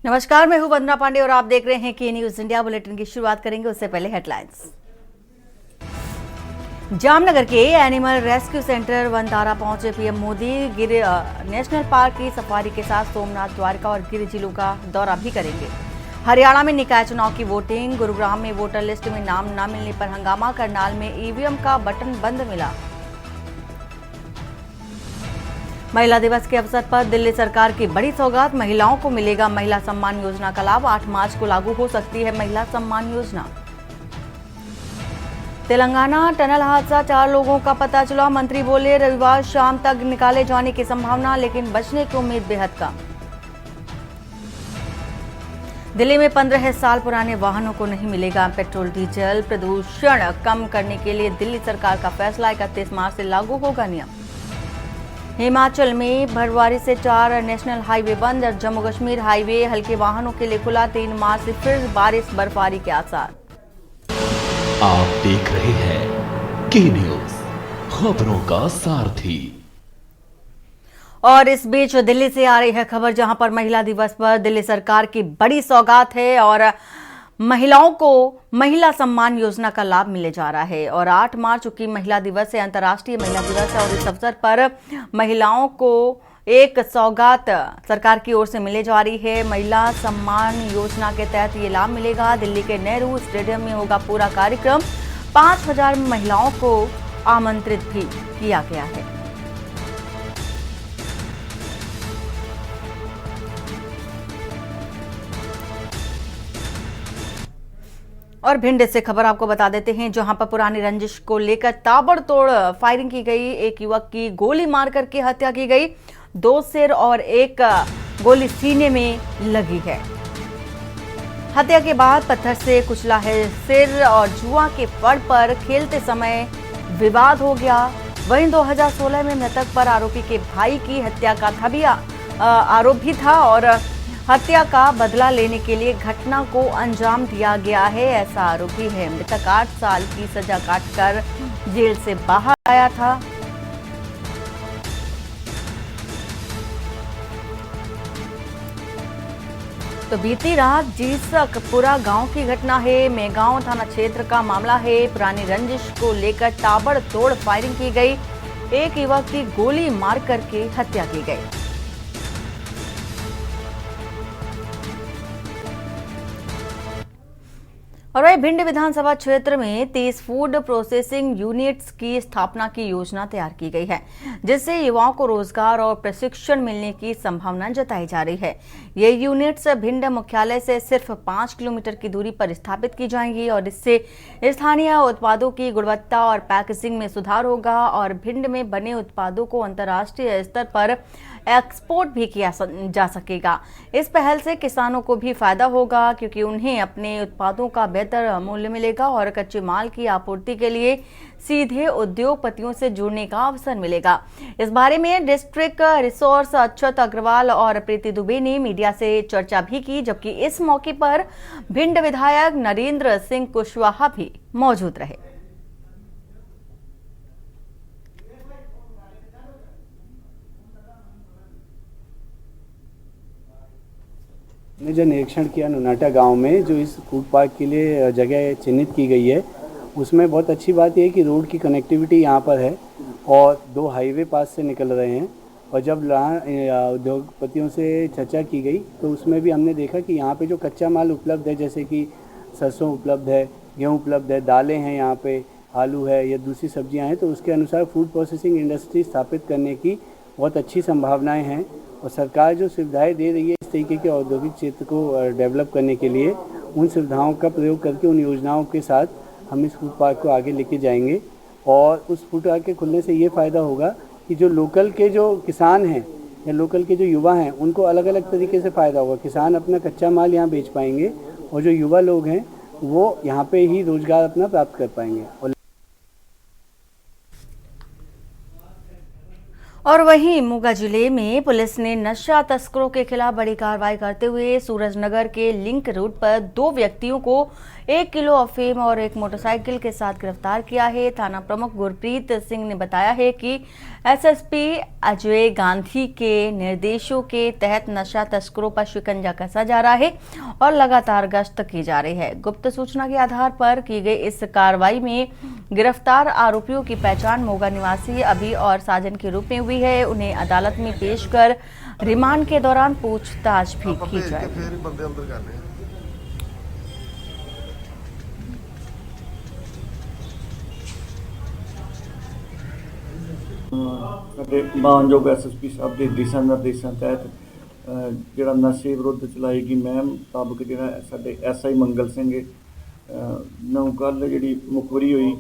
नमस्कार, मैं हूं वंदना पांडे और आप देख रहे हैं की न्यूज इंडिया। बुलेटिन की शुरुआत करेंगे उससे पहले हेडलाइंस। जामनगर के एनिमल रेस्क्यू सेंटर वनतारा पहुंचे पीएम मोदी। गिर नेशनल पार्क की सफारी के साथ सोमनाथ, द्वारका और गिर जिलों का दौरा भी करेंगे। हरियाणा में निकाय चुनाव की वोटिंग। गुरुग्राम में वोटर लिस्ट में नाम न मिलने पर हंगामा। करनाल में ईवीएम का बटन बंद मिला। महिला दिवस के अवसर पर दिल्ली सरकार की बड़ी सौगात। महिलाओं को मिलेगा महिला सम्मान योजना का लाभ। 8 मार्च को लागू हो सकती है महिला सम्मान योजना। तेलंगाना टनल हादसा, 4 लोगों का पता चला। मंत्री बोले रविवार शाम तक निकाले जाने की संभावना, लेकिन बचने की उम्मीद बेहद कम। दिल्ली में 15 साल पुराने वाहनों को नहीं मिलेगा पेट्रोल डीजल। प्रदूषण कम करने के लिए दिल्ली सरकार का फैसला। 31 मार्च से लागू होगा नियम। हिमाचल में भरवारी से 4 नेशनल हाईवे बंद। जम्मू कश्मीर हाईवे हल्के वाहनों के लिए खुला। 3 मार्च से फिर बारिश बर्फबारी के आसार। आप देख रहे हैं की न्यूज, खबरों का सारथी। और इस बीच दिल्ली से आ रही है खबर, जहां पर महिला दिवस पर दिल्ली सरकार की बड़ी सौगात है और महिलाओं को महिला सम्मान योजना का लाभ मिले जा रहा है। और 8 मार्च की महिला दिवस है, अंतर्राष्ट्रीय महिला दिवस है और इस अवसर पर महिलाओं को एक सौगात सरकार की ओर से मिले जा रही है। महिला सम्मान योजना के तहत ये लाभ मिलेगा। दिल्ली के नेहरू स्टेडियम में होगा पूरा कार्यक्रम। 5000 महिलाओं को आमंत्रित भी किया गया है। और भिंड से खबर आपको बता देते हैं, जहां पर पुरानी रंजिश को लेकर ताबड़तोड़ फायरिंग की गई। एक युवक की गोली मार करके हत्या की गई। 2 सिर और 1 गोली सीने में लगी है। हत्या के बाद पत्थर से कुचला है सिर और जुआ के फड़ पर खेलते समय विवाद हो गया। वहीं 2016 में मृतक पर आरोपी के भाई की हत्या का आरोप भी था और हत्या का बदला लेने के लिए घटना को अंजाम दिया गया है, ऐसा आरोप भी है। मृतक 8 साल की सजा काटकर जेल से बाहर आया था। तो बीती रात जीसकपुरा गांव की घटना है। मेगांव थाना क्षेत्र का मामला है। पुरानी रंजिश को लेकर ताबड़तोड़ फायरिंग की गई। एक युवक की गोली मार करके हत्या की गई। और वही भिंड विधानसभा क्षेत्र में 30 फूड प्रोसेसिंग यूनिट्स की स्थापना की योजना तैयार की गई है, जिससे युवाओं को रोजगार और प्रशिक्षण मिलने की संभावना जताई जा रही है। ये यूनिट्स भिंड मुख्यालय से सिर्फ 5 किलोमीटर की दूरी पर स्थापित की जाएंगी और इससे स्थानीय उत्पादों की गुणवत्ता और पैकेजिंग में सुधार होगा और भिंड में बने उत्पादों को अंतर्राष्ट्रीय स्तर पर एक्सपोर्ट भी किया जा सकेगा। इस पहल से किसानों को भी फायदा होगा, क्योंकि उन्हें अपने उत्पादों का बेहतर मूल्य मिलेगा और कच्चे माल की आपूर्ति के लिए सीधे उद्योगपतियों से जुड़ने का अवसर मिलेगा। इस बारे में डिस्ट्रिक्ट रिसोर्स अच्युत अग्रवाल और प्रीति दुबे ने मीडिया से चर्चा भी की, जबकि इस मौके पर भिंड विधायक नरेंद्र सिंह कुशवाहा भी मौजूद रहे। ने जो निरीक्षण किया नुनाटा गांव में, जो इस फूड पार्क के लिए जगह चिन्हित की गई है, उसमें बहुत अच्छी बात यह है कि रोड की कनेक्टिविटी यहाँ पर है और 2 हाईवे पास से निकल रहे हैं। और जब उद्योगपतियों से चर्चा की गई तो उसमें भी हमने देखा कि यहाँ पे जो कच्चा माल उपलब्ध है, जैसे कि सरसों उपलब्ध है, गेहूँ उपलब्ध है, दालें हैं, यहाँ पे आलू है या दूसरी सब्जियाँ हैं, तो उसके अनुसार फूड प्रोसेसिंग इंडस्ट्री स्थापित करने की बहुत अच्छी संभावनाएँ हैं। और सरकार जो सुविधाएं दे रही है इस तरीके के औद्योगिक क्षेत्र को डेवलप करने के लिए, उन सुविधाओं का प्रयोग करके उन योजनाओं के साथ हम इस फूड पार्क को आगे लेके जाएंगे। और उस फूड पार्क के खुलने से ये फ़ायदा होगा कि जो लोकल के जो किसान हैं या लोकल के जो युवा हैं, उनको अलग अलग तरीके से फ़ायदा होगा। किसान अपना कच्चा माल यहाँ बेच पाएंगे और जो युवा लोग हैं वो यहाँ पे ही रोज़गार अपना प्राप्त कर पाएंगे। और वहीं मोगा जिले में पुलिस ने नशा तस्करों के खिलाफ बड़ी कार्रवाई करते हुए सूरजनगर के लिंक रोड पर 2 व्यक्तियों को 1 किलो अफीम और एक मोटरसाइकिल के साथ गिरफ्तार किया है। थाना प्रमुख गुरप्रीत सिंह ने बताया है कि एसएसपी अजय गांधी के निर्देशों के तहत नशा तस्करों पर शिकंजा कसा जा रहा है और लगातार गश्त की जा रही है। गुप्त सूचना के आधार पर की गई इस कार्रवाई में गिरफ्तार आरोपियों की पहचान मोगा निवासी अभी और साजन के रूप में हुई है। उन्हें अदालत में पेश कर रिमांड के दौरान पूछताछ भी की जाएगी। ਸਾਡੇ ਮਾਨਯੋਗ ਐਸਐਸਪੀ ਸਾਹਿਬ ਦੇ ਦਿਸ਼ਾ ਨਿਰਦੇਸ਼ਾਂ ਤਹਿਤ ਜਿਹੜਾ ਨਸ਼ੇ ਵਿਰੁੱਧ ਚਲਾਈ ਗਈ ਮੁਹਿੰਮ ਮੁਤਾਬਕ ਜਿਹੜਾ ਸਾਡੇ ਐਸਆਈ ਮੰਗਲ ਸਿੰਘ ਨੂੰ ਕੱਲ੍ਹ ਜਿਹੜੀ ਮੁਖਬਰੀ ਹੋਈ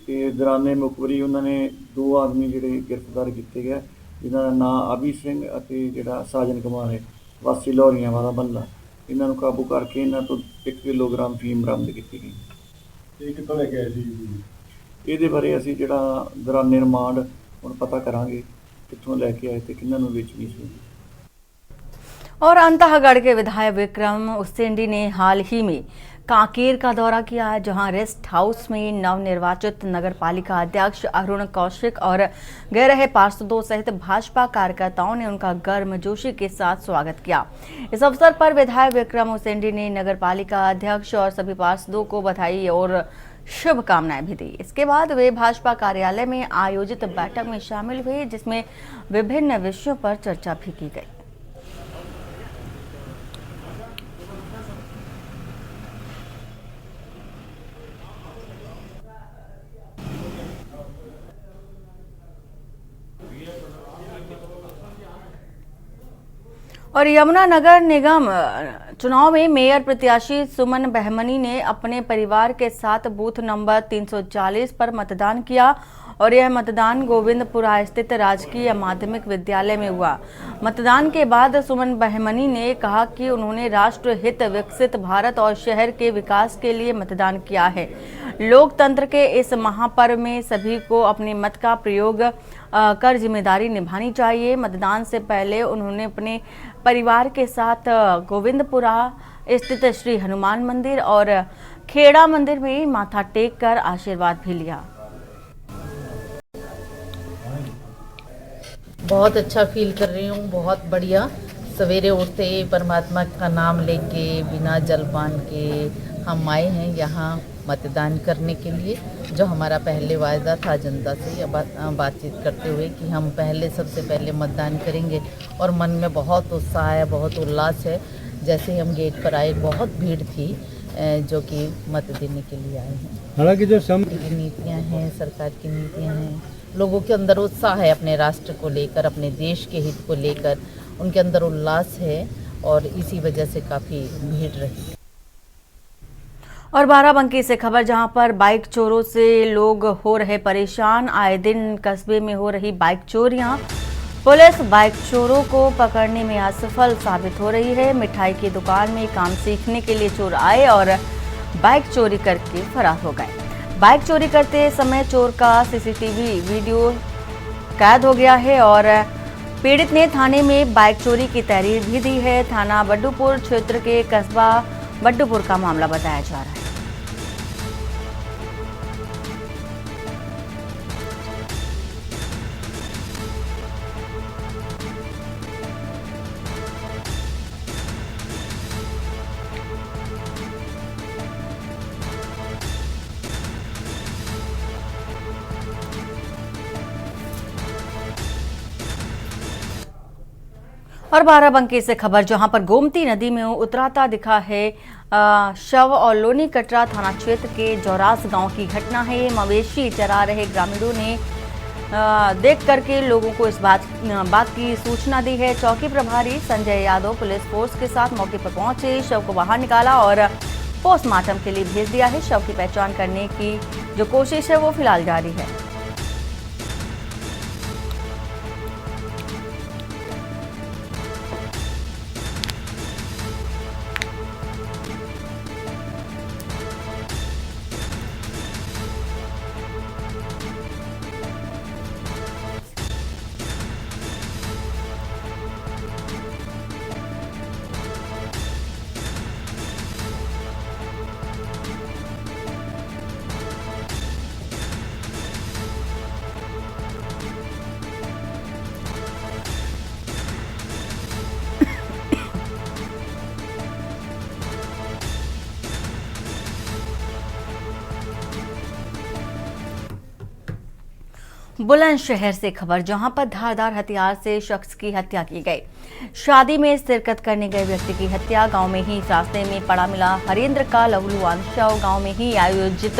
ਤੇ ਦੌਰਾਨੇ ਮੁਖਬਰੀ ਉਹਨਾਂ ਨੇ 2 ਆਦਮੀ ਜਿਹੜੇ ਗ੍ਰਿਫਤਾਰ ਕੀਤੇ ਗਏ, ਜਿਨ੍ਹਾਂ ਦਾ ਨਾਂ ਅਭੀ ਸਿੰਘ ਅਤੇ ਜਿਹੜਾ ਸਾਜਨ ਕੁਮਾਰ ਹੈ ਵਾਸੀ ਲੌਰੀਆਂ ਵਾਲਾ ਬੰਦਾ। ਇਹਨਾਂ ਨੂੰ ਕਾਬੂ ਕਰਕੇ ਇਹਨਾਂ ਤੋਂ 1 ਕਿਲੋਗ੍ਰਾਮ ਫੀਮ ਬਰਾਮਦ ਕੀਤੀ ਗਈ। ਇਹ ਕਿੱਥੋਂ ਲੈ ਕੇ ਆਏ ਸੀ? ਇਹਦੇ ਬਾਰੇ ਅਸੀਂ ਜਿਹੜਾ ਦੌਰਾਨੇ ਰਿਮਾਂਡ ਹੁਣ ਪਤਾ करांगे कितों लेके आए थे, किन्होंने बेचनी सी। और अंतःगढ़ के विधायक विक्रम उसेंडी ने हाल ही में कांकेर का दौरा किया, जहां रेस्ट हाउस में नवनिर्वाचित नगरपालिका अध्यक्ष अरुण कौशिक और गए रहे पार्षदों सहित भाजपा कार्यकर्ताओं ने उनका गर्मजोशी के साथ स्वागत किया। इस अवसर पर विधायक विक्रम उसेंडी ने नगरपालिका अध्यक्ष और सभी पार्षदों को बधाई और शुभकामनाएं भी दी। इसके बाद वे भाजपा कार्यालय में आयोजित बैठक में शामिल हुए, जिसमें विभिन्न विषयों पर चर्चा भी की गई। और यमुनानगर निगम चुनाव में मेयर प्रत्याशी सुमन बहमनी ने अपने परिवार के साथ बूथ नंबर 340 पर मतदान किया और यह मतदान गोविंदपुरा स्थित राजकीय माध्यमिक विद्यालय में हुआ। मतदान के बाद सुमन बहमनी ने कहा कि उन्होंने राष्ट्र हित, विकसित भारत और शहर के विकास के लिए मतदान किया है। लोकतंत्र के इस महापर्व में सभी को अपने मत का प्रयोग कर जिम्मेदारी निभानी चाहिए। मतदान से पहले उन्होंने अपने परिवार के साथ गोविंदपुरा स्थित श्री हनुमान मंदिर और खेड़ा मंदिर में माथा टेक कर आशीर्वाद भी लिया। बहुत अच्छा फील कर रही हूँ, बहुत बढ़िया। सवेरे उठते ही परमात्मा का नाम लेके बिना जलपान के हम आए हैं यहाँ मतदान करने के लिए, जो हमारा पहले वायदा था जनता से बातचीत करते हुए कि हम सबसे पहले मतदान करेंगे। और मन में बहुत उत्साह है, बहुत उल्लास है। जैसे ही हम गेट पर आए बहुत भीड़ थी जो कि मत देने के लिए आए हैं। हालांकि जो नीतियाँ हैं, सरकार की नीतियाँ हैं, लोगों के अंदर उत्साह है अपने राष्ट्र को लेकर, अपने देश के हित को लेकर, उनके अंदर उल्लास है और इसी वजह से काफ़ी भीड़ रही। और बाराबंकी से खबर, जहां पर बाइक चोरों से लोग हो रहे परेशान। आए दिन कस्बे में हो रही बाइक चोरियां, पुलिस बाइक चोरों को पकड़ने में असफल साबित हो रही है। मिठाई की दुकान में काम सीखने के लिए चोर आए और बाइक चोरी करके फरार हो गए। बाइक चोरी करते समय चोर का सीसीटीवी वीडियो कैद हो गया है और पीड़ित ने थाने में बाइक चोरी की तहरीर भी दी है। थाना बड्डूपुर क्षेत्र के कस्बा बड्डूपुर का मामला बताया जा रहा है। और बाराबंकी से खबर, जहां पर गोमती नदी में उतराता दिखा है शव और लोनी कटरा थाना क्षेत्र के जौरास गांव की घटना है। मवेशी चरा रहे ग्रामीणों ने देख करके लोगों को इस बात की सूचना दी है। चौकी प्रभारी संजय यादव पुलिस फोर्स के साथ मौके पर पहुंचे, शव को बाहर निकाला और पोस्टमार्टम के लिए भेज दिया है। शव की पहचान करने की जो कोशिश है वो फिलहाल जारी है। बुलंदशहर से खबर, जहां पर धारदार हथियार से शख्स की हत्या की गई। शादी में शिरकत करने गए व्यक्ति की हत्या गांव में ही रास्ते में पड़ा मिला। हरेंद्र का लवलुआन शव गांव में ही आयोजित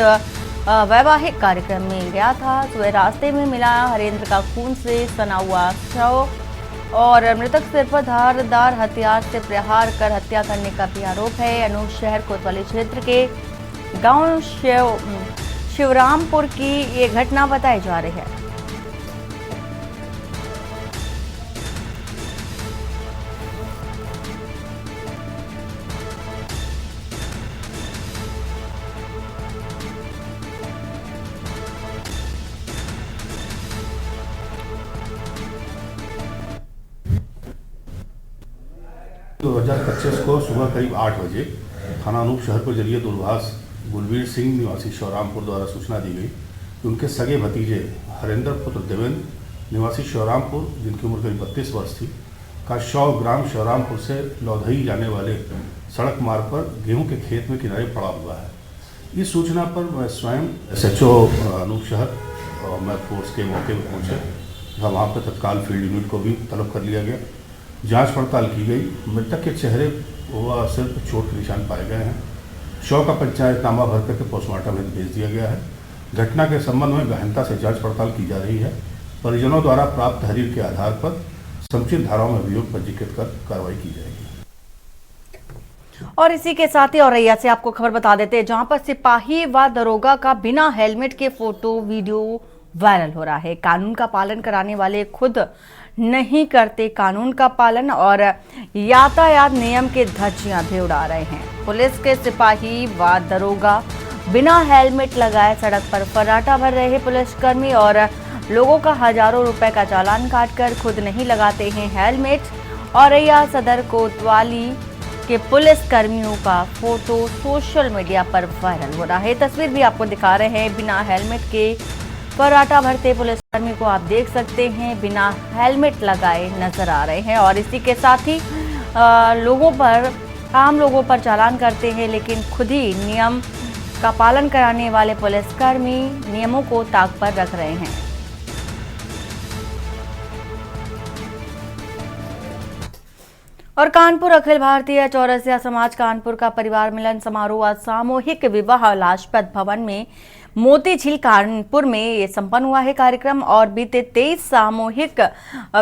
वैवाहिक कार्यक्रम में गया था। सुबह रास्ते में मिला हरेंद्र का खून से सना हुआ शव और मृतक सिर पर धारदार हथियार से प्रहार कर हत्या करने का भी आरोप है। अनूपशहर कोतवाली क्षेत्र के गांव शिवरामपुर की ये घटना बताई जा रही है। 2025 को सुबह करीब 8 बजे थाना अनूपशहर को जरिए दूरभाष गुलवीर सिंह निवासी शिवरामपुर द्वारा सूचना दी गई कि उनके सगे भतीजे हरेंद्र पुत्र देवेंद्र निवासी शिवरामपुर, जिनकी उम्र करीब 32 वर्ष थी, का शव ग्राम शिवरामपुर से लौधई जाने वाले सड़क मार्ग पर गेहूं के खेत में किनारे पड़ा हुआ है। इस सूचना पर मैं स्वयं SHO अनूपशहर और मैं फोर्स के मौके पर पहुँचे। वहाँ पर तत्काल फील्ड यूनिट को भी तलब कर लिया गया। जांच पड़ताल की गई। मृतक के चेहरे व सिर पर चोट के निशान पाए गए हैं। शव का पंचायतनामा भर करके पोस्टमार्टम हेतु भेज दिया गया है। घटना के संबंध में गहनता से जांच पड़ताल की जा रही है। परिजनों द्वारा प्राप्त तहरीर के आधार पर समुचित धाराओं में अभियोग पंजीकृत कर कार्रवाई की जाएगी। और इसी के साथ ही औरैया से आपको खबर बता देते हैं, जहां पर सिपाही व दरोगा का बिना हेलमेट के फोटो वीडियो वायरल हो रहा है। कानून का पालन कराने वाले खुद नहीं करते कानून का पालन और यातायात नियम के धज्जियां भी उड़ा रहे हैं। पुलिस के सिपाही व दरोगा बिना हेलमेट लगाए सड़क पर फर्राटा भर रहे पुलिसकर्मी और लोगों का हजारों रुपए का चालान काटकर खुद नहीं लगाते हैं हेलमेट। औरैया सदर कोतवाली के पुलिस कर्मियों का फोटो सोशल मीडिया पर वायरल हो रहा है। तस्वीर भी आपको दिखा रहे हैं। बिना हेलमेट के फर्राटा भरते पुलिसकर्मी को आप देख सकते हैं, बिना हेलमेट लगाए नजर आ रहे हैं। और इसी के साथ ही आम लोगों पर चालान करते हैं, लेकिन खुद ही नियम का पालन कराने वाले पुलिसकर्मी नियमों को ताक पर रख रहे हैं। और कानपुर अखिल भारतीय चौरसिया समाज कानपुर का परिवार मिलन समारोह आज सामूहिक विवाह लाजपत भवन में मोती झील कानपुर में ये संपन्न हुआ है कार्यक्रम। और बीते 23 सामूहिक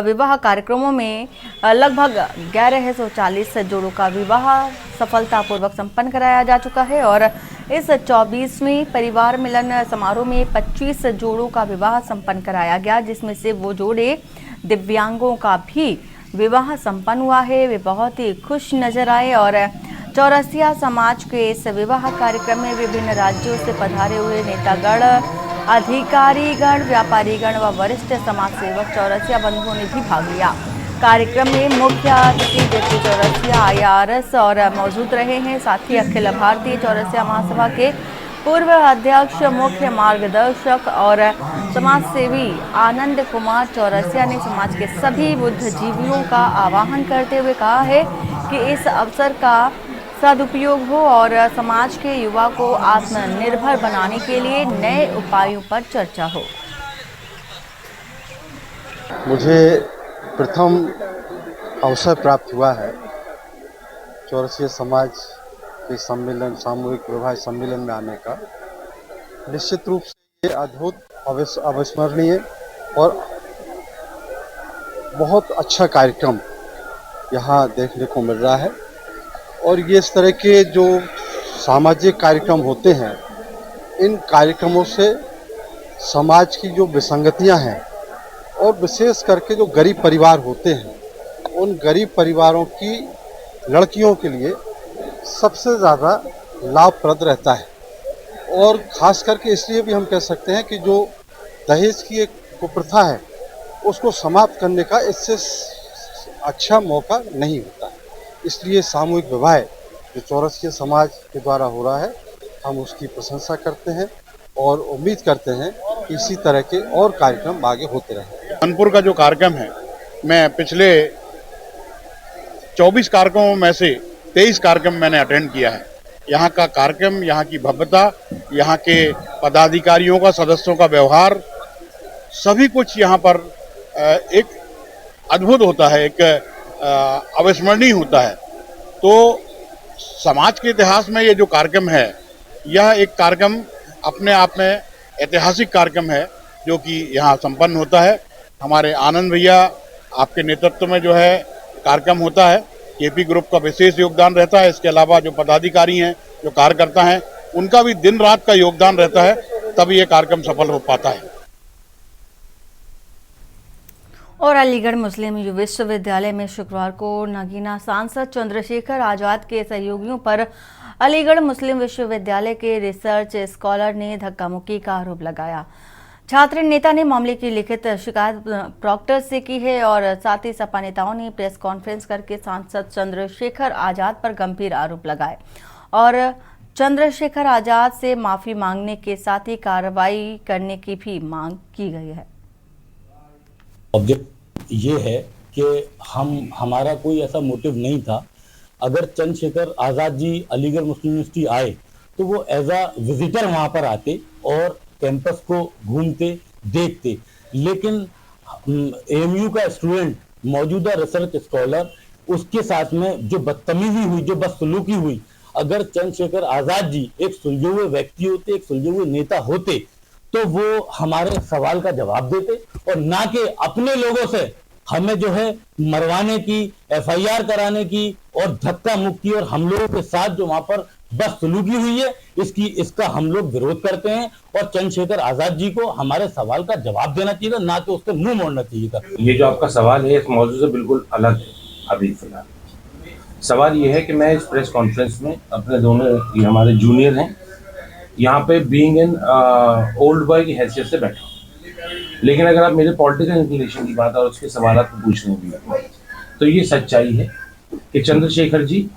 विवाह कार्यक्रमों में लगभग 1140 जोड़ों का विवाह सफलतापूर्वक संपन्न कराया जा चुका है। और इस 24वें परिवार मिलन समारोह में 25 जोड़ों का विवाह संपन्न कराया गया, जिसमें से वो जोड़े दिव्यांगों का भी विवाह संपन्न हुआ है। वे बहुत ही खुश नजर आए और चौरसिया समाज के इस विवाह कार्यक्रम में विभिन्न राज्यों से पधारे हुए नेतागण, अधिकारीगण, व्यापारीगण व वरिष्ठ समाज सेवक चौरसिया बंधुओं ने भी भाग लिया। कार्यक्रम में मुख्य अतिथि जेपी चौरसिया IRS और मौजूद रहे हैं। साथ ही अखिल भारतीय चौरसिया महासभा के पूर्व अध्यक्ष, मुख्य मार्गदर्शक और समाज सेवी आनंद कुमार चौरसिया ने समाज के सभी बुद्धिजीवियों का आह्वान करते हुए कहा है कि इस अवसर का सदुपयोग हो और समाज के युवा को आत्मनिर्भर बनाने के लिए नए उपायों पर चर्चा हो। मुझे प्रथम अवसर प्राप्त हुआ है चौरसिया समाज के सम्मेलन, सामूहिक विवाह सम्मेलन में आने का। निश्चित रूप से ये अद्भुत, अविस्मरणीय और बहुत अच्छा कार्यक्रम यहाँ देखने को मिल रहा है। और ये इस तरह के जो सामाजिक कार्यक्रम होते हैं, इन कार्यक्रमों से समाज की जो विसंगतियां हैं और विशेष करके जो गरीब परिवार होते हैं, उन गरीब परिवारों की लड़कियों के लिए सबसे ज़्यादा लाभप्रद रहता है। और ख़ास करके इसलिए भी हम कह सकते हैं कि जो दहेज की एक कुप्रथा है, उसको समाप्त करने का इससे अच्छा मौका नहीं होता है। इसलिए सामूहिक विवाह जो चौरसिया समाज के द्वारा हो रहा है, हम उसकी प्रशंसा करते हैं और उम्मीद करते हैं कि इसी तरह के और कार्यक्रम आगे होते रहें। कानपुर का जो कार्यक्रम है, मैं पिछले 24 कार्यक्रमों में से 23 कार्यक्रम मैंने अटेंड किया है। यहाँ का कार्यक्रम, यहाँ की भव्यता, यहाँ के पदाधिकारियों का, सदस्यों का व्यवहार, सभी कुछ यहाँ पर एक अद्भुत होता है, एक अविस्मरणीय होता है। तो समाज के इतिहास में ये जो कार्यक्रम है, यह एक कार्यक्रम अपने आप में ऐतिहासिक कार्यक्रम है जो कि यहाँ संपन्न होता है। हमारे आनंद भैया आपके नेतृत्व में जो है कार्यक्रम होता है, केपी ग्रुप का विशेष योगदान रहता है। इसके अलावा जो पदाधिकारी हैं, जो कार्यकर्ता हैं, उनका भी दिन रात का योगदान रहता है, तभी ये कार्यक्रम सफल हो पाता है। और अलीगढ़ मुस्लिम विश्वविद्यालय में शुक्रवार को नगीना सांसद चंद्रशेखर आजाद के सहयोगियों पर अलीगढ़ मुस्लिम विश्वविद्यालय के रिसर्च स्कॉलर ने धक्का मुक्की का आरोप लगाया। छात्र नेता ने मामले की लिखित शिकायत प्रॉक्टर से की है और साथ ही सपा नेताओं ने प्रेस कॉन्फ्रेंस करके सांसद चंद्रशेखर आजाद पर गंभीर आरोप लगाए और चंद्रशेखर आजाद से माफी मांगने के साथ ही कार्रवाई करने की भी मांग की गई है। ऑब्जेक्ट ये है कि हमारा कोई ऐसा मोटिव नहीं था। अगर चंद्रशेखर आज़ाद जी अलीगढ़ मुस्लिम यूनिवर्सिटी आए तो वो एज अ विजिटर वहाँ पर आते और कैंपस को घूमते देखते, लेकिन एएमयू का स्टूडेंट, मौजूदा रिसर्च स्कॉलर, उसके साथ में जो बदतमीजी हुई, जो बदसलूकी हुई, अगर चंद्रशेखर आज़ाद जी एक सुलझे हुए व्यक्ति होते, एक सुलझे हुए नेता होते, तो वो हमारे सवाल का जवाब देते और ना कि अपने लोगों से हमें जो है मरवाने की, एफआईआर कराने की और धक्का मुक्की और हम लोगों के साथ जो वहां पर बदसलूकी हुई है, इसका हम लोग विरोध करते हैं और चंद्रशेखर आजाद जी को हमारे सवाल का जवाब देना चाहिए, ना कि उसके मुंह मोड़ना चाहिए था। ये जो आपका सवाल है इस मौजूद से बिल्कुल अलग है। अभी फिलहाल सवाल ये है कि मैं इस प्रेस कॉन्फ्रेंस में अपने दोनों, ये हमारे जूनियर हैं, यहाँ पे बीइंग एन ओल्ड बॉय की हैसियत से बैठा हूँ, लेकिन अगर आप मेरे पॉलिटिकल इंक्लिनेशन की बात और उसके सवाल को पूछने भी तो ये सच्चाई है कि चंद्रशेखर जी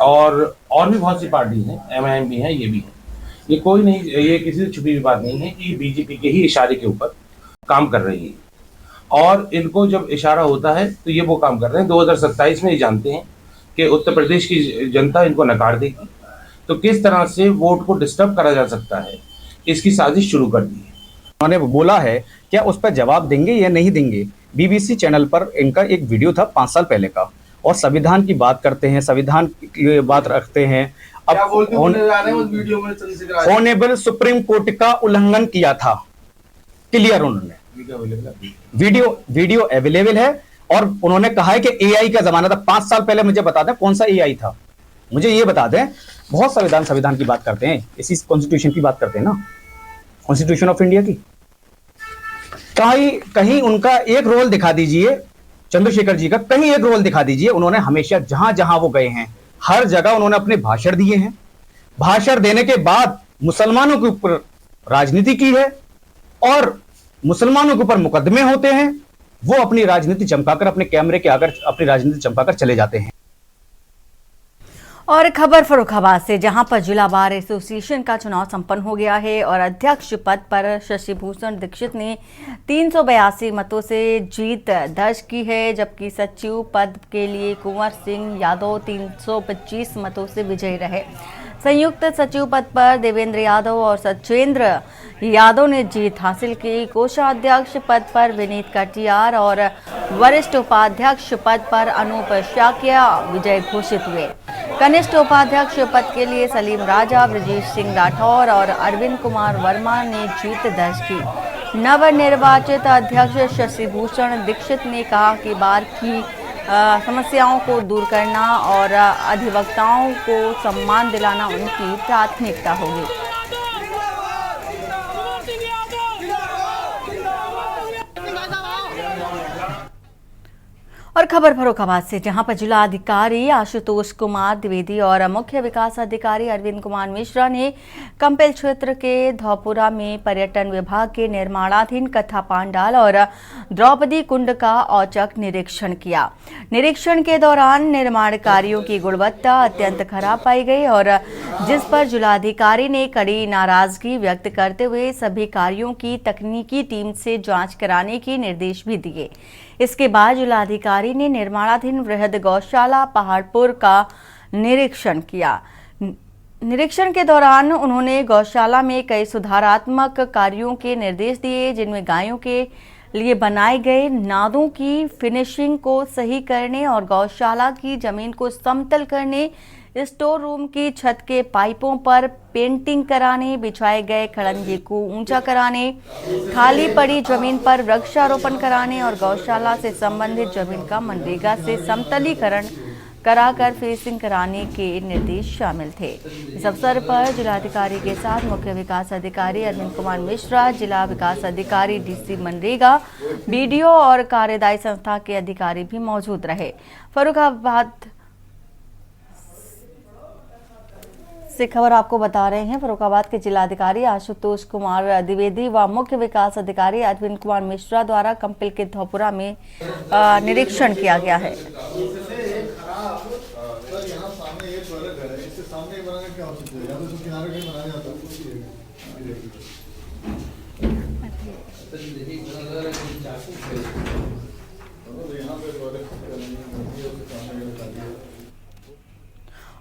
और भी बहुत सी पार्टी हैं, एमआईएम भी हैं, ये भी हैं, ये कोई नहीं, ये किसी से छुपी हुई बात नहीं है कि बीजेपी के ही इशारे के ऊपर काम कर रही है और इनको जब इशारा होता है तो ये वो काम कर रहे हैं। 2027 में ये जानते हैं कि उत्तर प्रदेश की जनता इनको नकार देगी, तो किस तरह से वोट को डिस्टर्ब करा जा सकता है, इसकी साजिश शुरू कर दी है। उन्होंने बोला है क्या उस पर जवाब देंगे या नहीं देंगे। बीबीसी चैनल पर इनका एक वीडियो था 5 साल पहले का और संविधान की बात करते हैं, संविधान की बात रखते हैं। अब ऑनरेबल सुप्रीम कोर्ट का उल्लंघन किया था, क्लियर उन्होंने, वीडियो अवेलेबल है और उन्होंने कहा है कि एआई का जमाना था। 5 साल पहले मुझे बता दें कौन सा एआई था, मुझे ये बता दें। बहुत संविधान की बात करते हैं, इसी कॉन्स्टिट्यूशन की बात करते हैं ना, कॉन्स्टिट्यूशन ऑफ इंडिया की। कहीं उनका एक रोल दिखा दीजिए, चंद्रशेखर जी का कहीं एक रोल दिखा दीजिए। उन्होंने हमेशा जहां जहां वो गए हैं हर जगह उन्होंने अपने भाषण दिए हैं। भाषण देने के बाद मुसलमानों के ऊपर राजनीति की है और मुसलमानों के ऊपर मुकदमे होते हैं। वो अपनी राजनीति चमकाकर, अपने कैमरे के आगे अपनी राजनीति चमकाकर चले जाते हैं। और खबर फर्रुखाबाद से, जहां पर जिला बार एसोसिएशन का चुनाव संपन्न हो गया है और अध्यक्ष पद पर शशि भूषण दीक्षित ने 382 मतों से जीत दर्ज की है, जबकि सचिव पद के लिए कुंवर सिंह यादव 325 मतों से विजयी रहे। संयुक्त सचिव पद पर देवेंद्र यादव और सचेंद्र यादव ने जीत हासिल की। कोषाध्यक्ष पद पर विनीत कटियार और वरिष्ठ उपाध्यक्ष पद पर अनूप शाक्या विजय घोषित हुए। कनिष्ठ उपाध्यक्ष पद के लिए सलीम राजा, ब्रजेश सिंह राठौर और अरविंद कुमार वर्मा ने जीत दर्ज की। नवनिर्वाचित अध्यक्ष शशि भूषण दीक्षित ने कहा कि बार की समस्याओं को दूर करना और अधिवक्ताओं को सम्मान दिलाना उनकी प्राथमिकता होगी। और खबर फर्रुखाबाद से, जहां पर जिला अधिकारी आशुतोष कुमार द्विवेदी और मुख्य विकास अधिकारी अरविंद कुमार मिश्रा ने कंपेल क्षेत्र के धौपुरा में पर्यटन विभाग के निर्माणाधीन कथा पांडाल और द्रौपदी कुंड का औचक निरीक्षण किया। निरीक्षण के दौरान निर्माण कार्यों की गुणवत्ता अत्यंत खराब पाई गई और जिस पर जिलाधिकारी ने कड़ी नाराजगी व्यक्त करते हुए सभी कार्यों की तकनीकी टीम से जाँच कराने के निर्देश भी दिए। इसके बाद जिलाधिकारी ने निर्माणाधीन वृहद गौशाला पहाड़पुर का निरीक्षण किया। निरीक्षण के दौरान उन्होंने गौशाला में कई सुधारात्मक कार्यों के निर्देश दिए, जिनमें गायों के लिए बनाए गए नादों की फिनिशिंग को सही करने और गौशाला की जमीन को समतल करने, स्टोर रूम की छत के पाइपों पर पेंटिंग कराने, बिछाए गए खड़ंजे को ऊंचा कराने, खाली पड़ी जमीन पर वृक्षारोपण कराने और गौशाला से संबंधित जमीन का मनरेगा से समतलीकरण कराकर फेंसिंग कराने के निर्देश शामिल थे। इस अवसर पर जिलाधिकारी के साथ मुख्य विकास अधिकारी अरविंद कुमार मिश्रा, जिला विकास अधिकारी डीसी मनरेगा, बीडीओ और कार्यदायी संस्था के अधिकारी भी मौजूद रहे। फर्रुखाबाद से खबर आपको बता रहे हैं। फर्रुखाबाद के जिलाधिकारी आशुतोष कुमार द्विवेदी व मुख्य विकास अधिकारी अरविंद कुमार मिश्रा द्वारा कंपिल के धौपुरा में निरीक्षण किया गया है।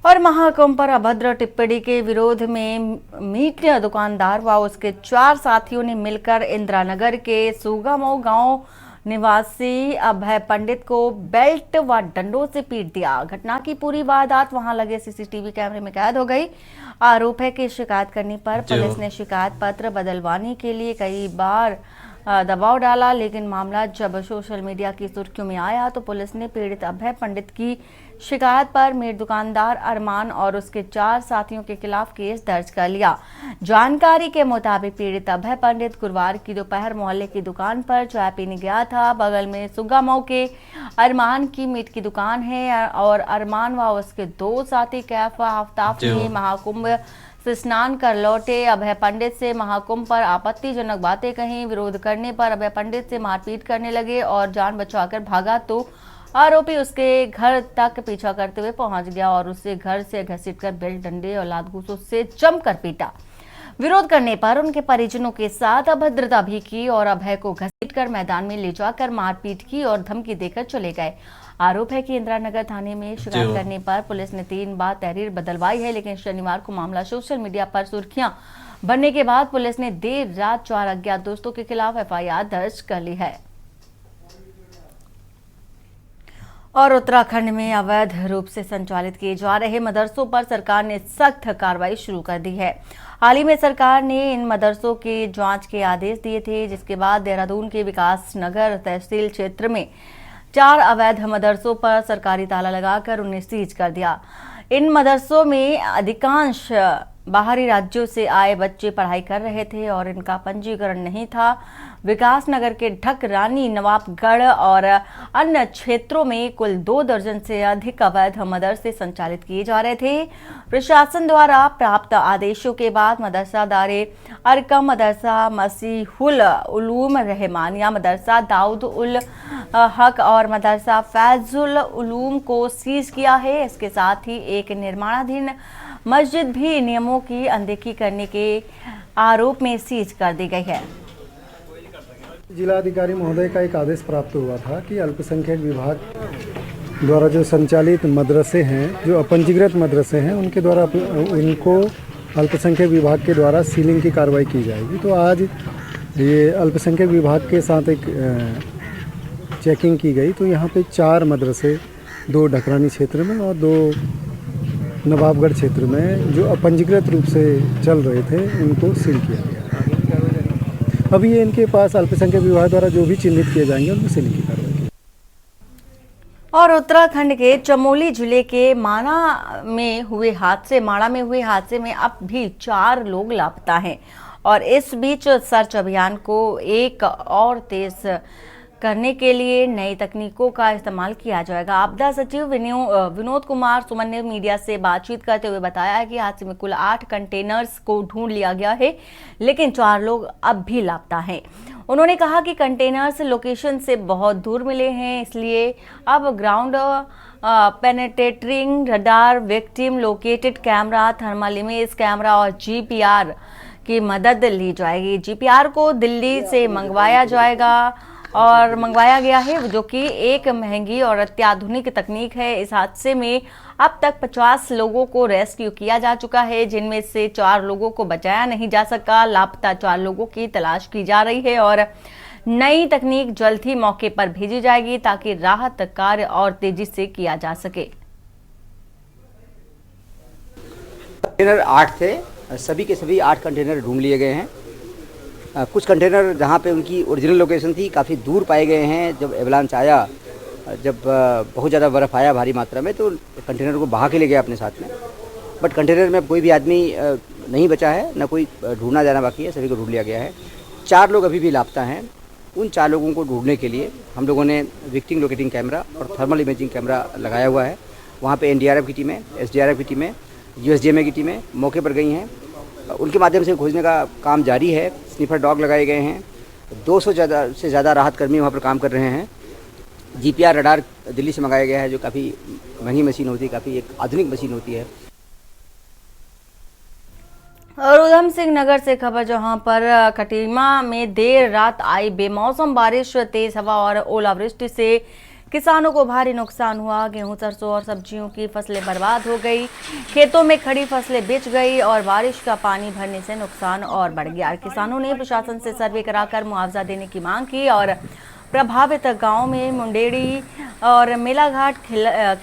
और महाकुंभ पर अभद्र टिप्पणी के विरोध में मीट दुकानदार व उसके 4 साथियों ने मिलकर इंदिरानगर के सुगामऊ गांव निवासी अभय पंडित को बेल्ट व डंडों से पीट दिया। घटना की पूरी वारदात वहां लगे सीसीटीवी कैमरे में कैद हो गई। आरोप है कि शिकायत करने पर पुलिस ने शिकायत पत्र बदलवाने के लिए कई बार दबाव डाला, लेकिन मामला जब सोशल मीडिया की सुर्खियों में आया तो पुलिस ने पीड़ित अभय पंडित की शिकायत पर मीट दुकानदार अरमान और उसके 4 साथियों के खिलाफ केस दर्ज कर लिया। जानकारी के मुताबिक पीड़ित अभय पंडित गुरुवार की दोपहर मोहल्ले की दुकान पर चाय पीने गया था। बगल में सुगामऊ के अरमान की मीट की दुकान है और अरमान व उसके 2 साथी कैफ व आफ्ताब में महाकुंभ से स्नान कर लौटे। अभय पंडित से महाकुंभ पर आपत्तिजनक बातें कहीं। विरोध करने पर अभय पंडित से मारपीट करने लगे और जान बचाकर भागा तो आरोपी उसके घर तक पीछा करते हुए पहुंच गया और उसे घर से घसीटकर बेल्ट, डंडे और लात-घूंसों से जमकर पीटा। विरोध करने पर उनके परिजनों के साथ अभद्रता भी की और अभय को घसीटकर मैदान में ले जाकर मारपीट की और धमकी देकर चले गए। आरोप है कि इंदिरानगर थाने में शिकायत करने पर पुलिस ने 3 बार तहरीर बदलवाई है, लेकिन शनिवार को मामला सोशल मीडिया पर सुर्खियां बनने के बाद पुलिस ने देर रात 4 अज्ञात दोस्तों के खिलाफ एफआईआर दर्ज कर ली है। और उत्तराखंड में अवैध रूप से संचालित किए जा रहे मदरसों पर सरकार ने सख्त कार्रवाई शुरू कर दी है। हाल ही में सरकार ने इन मदरसों की जांच के आदेश दिए थे, जिसके बाद देहरादून के विकास नगर तहसील क्षेत्र में 4 अवैध मदरसों पर सरकारी ताला लगाकर उन्हें सीज कर दिया। इन मदरसों में अधिकांश बाहरी राज्यों से आए बच्चे पढ़ाई कर रहे थे और इनका पंजीकरण नहीं था। विकास नगर के ढक, रानी, नवाबगढ़ और अन्य क्षेत्रों में कुल 2 दर्जन से अधिक अवैध मदरसे संचालित किए जा रहे थे। प्रशासन द्वारा प्राप्त आदेशों के बाद मदरसा दारे अरकम, मदरसा मसीहुल उलूम रहमानिया, मदरसा दाऊद उल हक और मदरसा फैजुल उलूम को सीज किया है। इसके साथ ही एक निर्माणाधीन मस्जिद भी नियमों की अनदेखी करने के आरोप में सीज कर दी गई है। जिलाधिकारी महोदय का एक आदेश प्राप्त हुआ था कि अल्पसंख्यक विभाग द्वारा जो संचालित मदरसे हैं, जो अपंजीकृत मदरसे हैं, उनके द्वारा उनको अल्पसंख्यक विभाग के द्वारा सीलिंग की कार्रवाई की जाएगी। तो आज ये अल्पसंख्यक विभाग के साथ एक चेकिंग की गई, तो यहाँ पे 4 मदरसे, 2 ढकरानी क्षेत्र में और 2 नवाबगढ़ क्षेत्र में जो अपंजीकृत रूप से चल रहे थे, उनको सील किया गया। अभी ये इनके पास अल्पसंख्यक विभाग द्वारा जो भी चिन्हित किए जाएंगे उनमें सीलिंग की कार्रवाई की। और उत्तराखंड के चमोली जिले के माणा में हुए हादसे में अब भी 4 लोग लापता हैं और इस बीच सर्च अभियान को एक और तेज करने के लिए नई तकनीकों का इस्तेमाल किया जाएगा। आपदा सचिव विनोद कुमार सुमन ने मीडिया से बातचीत करते हुए बताया है कि हादसे में कुल 8 कंटेनर्स को ढूंढ लिया गया है, लेकिन 4 लोग अब भी लापता हैं। उन्होंने कहा कि कंटेनर्स लोकेशन से बहुत दूर मिले हैं, इसलिए अब ground penetrating radar, victim located camera, thermal image camera और जीपीआर की मदद ली जाएगी। जीपीआर को दिल्ली से मंगवाया गया है, जो कि एक महंगी और अत्याधुनिक तकनीक है। इस हादसे में अब तक 50 लोगों को रेस्क्यू किया जा चुका है, जिनमें से 4 लोगों को बचाया नहीं जा सका। लापता 4 लोगों की तलाश की जा रही है और नई तकनीक जल्द ही मौके पर भेजी जाएगी ताकि राहत कार्य और तेजी से किया जा सके। कंटेनर 8 थे, सभी के सभी 8 कंटेनर ढूंढ लिए गए हैं। कुछ कंटेनर जहां पे उनकी ओरिजिनल लोकेशन थी काफ़ी दूर पाए गए हैं। जब एवलांच आया, जब बहुत ज़्यादा बर्फ़ आया भारी मात्रा में, तो कंटेनर को बहा के ले गया अपने साथ में। बट कंटेनर में कोई भी आदमी नहीं बचा है, ना कोई ढूंढना जाना बाकी है, सभी को ढूंढ लिया गया है। 4 लोग अभी भी लापता हैं। उन 4 लोगों को ढूंढने के लिए हम लोगों ने विक्टिम लोकेटिंग कैमरा और थर्मल इमेजिंग कैमरा लगाया हुआ है। वहाँ पे NDRF की टीमें, SDRF की टीमें, USGMA की टीमें मौके पर गई हैं। उनके माध्यम से खोजने का काम जारी है। स्निफर डॉग लगाए गए हैं। 200 से ज़्यादा राहत कर्मी वहाँ पर काम कर रहे हैं। GPR रडार दिल्ली से मंगाया गया है, जो काफ़ी महंगी मशीन होती है, काफ़ी एक आधुनिक मशीन होती है। और उधम सिंह नगर से खबर, जहां पर कटीमा में देर रात आई बेमौसम बारिश, तेज हवा और ओलावृष्टि से किसानों को भारी नुकसान हुआ। गेहूं, सरसों और सब्जियों की फसलें बर्बाद हो गई। खेतों में खड़ी फसलें बिछ गई और बारिश का पानी भरने से नुकसान और बढ़ गया। किसानों ने प्रशासन से सर्वे कराकर मुआवजा देने की मांग की और प्रभावित गांव में मुंडेड़ी और मेलाघाट,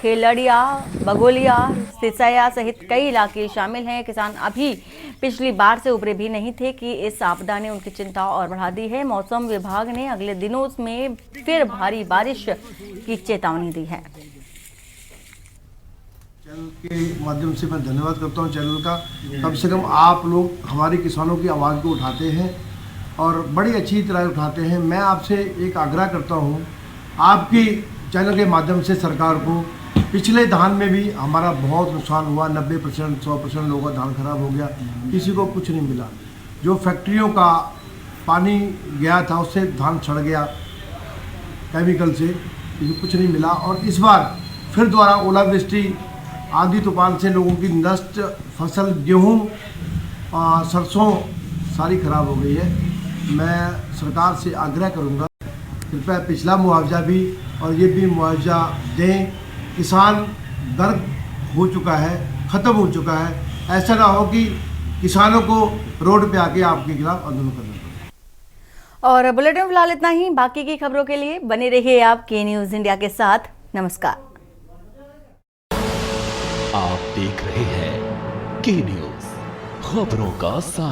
खेलड़िया, बगोलिया, सिसया सहित कई इलाके शामिल हैं। किसान अभी पिछली बार से उबरे भी नहीं थे कि इस आपदा ने उनकी चिंता और बढ़ा दी है। मौसम विभाग ने अगले दिनों में फिर भारी बारिश की चेतावनी दी है। चैनल के माध्यम से मैं धन्यवाद करता हूं चैनल का। कम से कम आप लोग हमारे किसानों की आवाज़ को उठाते हैं और बड़ी अच्छी तरह उठाते हैं। मैं आपसे एक आग्रह करता हूं, आपकी चैनल के माध्यम से सरकार को, पिछले धान में भी हमारा बहुत नुकसान हुआ, 90% 100% लोगों का धान खराब हो गया, किसी को कुछ नहीं मिला। जो फैक्ट्रियों का पानी गया था उससे धान सड़ गया केमिकल से, किसी को कुछ नहीं मिला। और इस बार फिर दोबारा ओलावृष्टि, आंधी तूफान से लोगों की नष्ट फसल, गेहूँ, सरसों सारी खराब हो गई है। मैं सरकार से आग्रह करूंगा, कृपया पिछला मुआवजा भी और ये भी मुआवजा दें। किसान दर्द हो चुका है, ख़त्म हो चुका है। ऐसा ना हो कि किसानों को रोड पे आके आपके खिलाफ आंदोलन करना पड़े। और बुलेटिन में फिलहाल इतना ही। बाकी की खबरों के लिए बने रहिए आप के न्यूज़ इंडिया के साथ। नमस्कार। आप देख रहे हैं के न्यूज़, खबरों का साथ।